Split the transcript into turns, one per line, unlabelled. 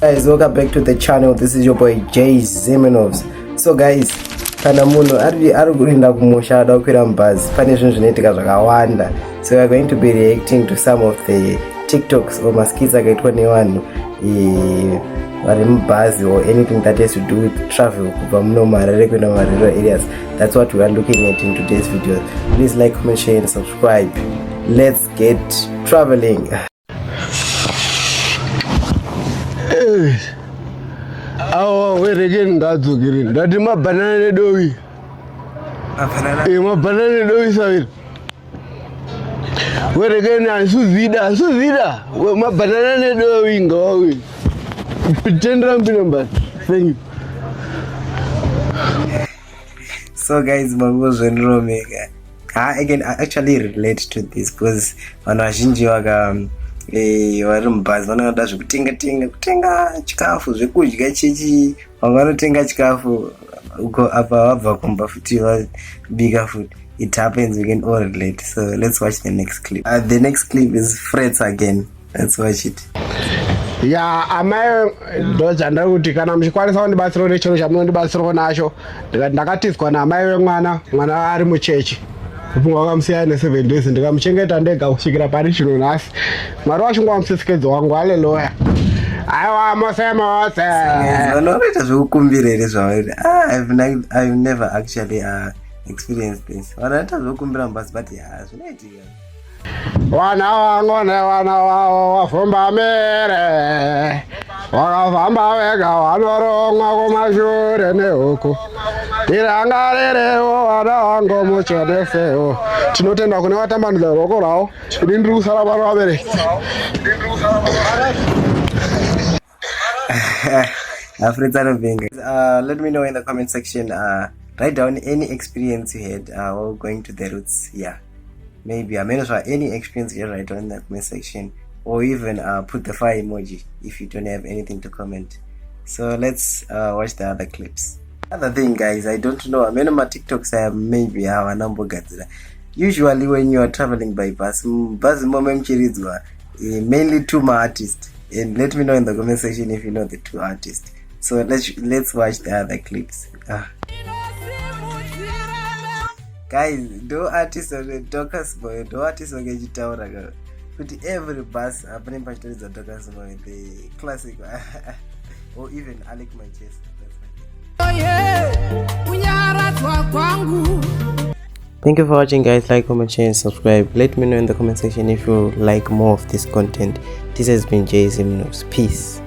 Guys, welcome back to the channel. This is your boy Ziminnoves. So guys, kana munhu ari kuenda kumusha ada kukwira mubhazi, pane zvinhu zvinoitika zvakawanda. So we are going to be reacting to some of the TikToks or maskits akaitwa nevanhu vari mubhazi or anything that has to do with travel kubva muno Marare kuenda murural areas. That's what we are looking at in today's video. Please like, comment, share and subscribe. Let's get traveling.
Awa werekeni ngadzukirini ndati mabhanana nedovi mabhanana nedovi saviri werekeni asuzida mabhanana nedovi ngawawe tendera mbino mbati. Thank you.
So guys, I can actually relate to this because vanhu vazhinji vari mubhazi vanoda zvekutenga chikafu zvekudya chechi, vamwe vanotenga chikafu uko apa vabva kumba futi vabika food. It happens, we can all relate. So let's watch the next clip. The next clip is Freds again. Let's watch it.
Amai ndozvandari kuti kana muchikwanisa kundibatsira nechiro chamunondibatsirawo nacho, ndakatizwa naamai vemwana ari muchechi kupunga wakamusiya ne7 days, ndikamuchengeta ndega kusvikira pari chino nhasi. Mwari wachingwa musisikedzi wangu, haleluya. Aiwa mosema wose
vanoita zvekukumbira here zvavaita. I've never actually experienced this. Vanoita zvekukumbira mubhazi but zvinoitika.
Wana wangu newana wavo wafumba mere, wakafamba vega vanorongwa kumashure nehuku. Irangarerewo vana vangu muchenesewo. Tinotenda kune vatambanudza ruoko rwavo, ini ndiri kusara pano vabereki.
Let me know in the comment section. Write down any experience you had while going to the routes. Maybe I mean, any experience you write down in the comment section, or even put the fire emoji if you don't have anything to comment. So let's watch the other clips. Other thing, guys, I don't know. I mean, my TikToks maybe have a number. Usually, when you are traveling by bus, mainly two artists. And let me know in the comment section if you know the two artists. So let's watch the other clips. Guys, do artists of the Doctors Boy, do artists of the put every bus happening by the Doctors Boy, the classic, or even Alec Manchester. Thank you for watching, guys. Like, comment, share and subscribe. Let me know in the comment section if you like more of this content. This has been Ziminnoves. Peace.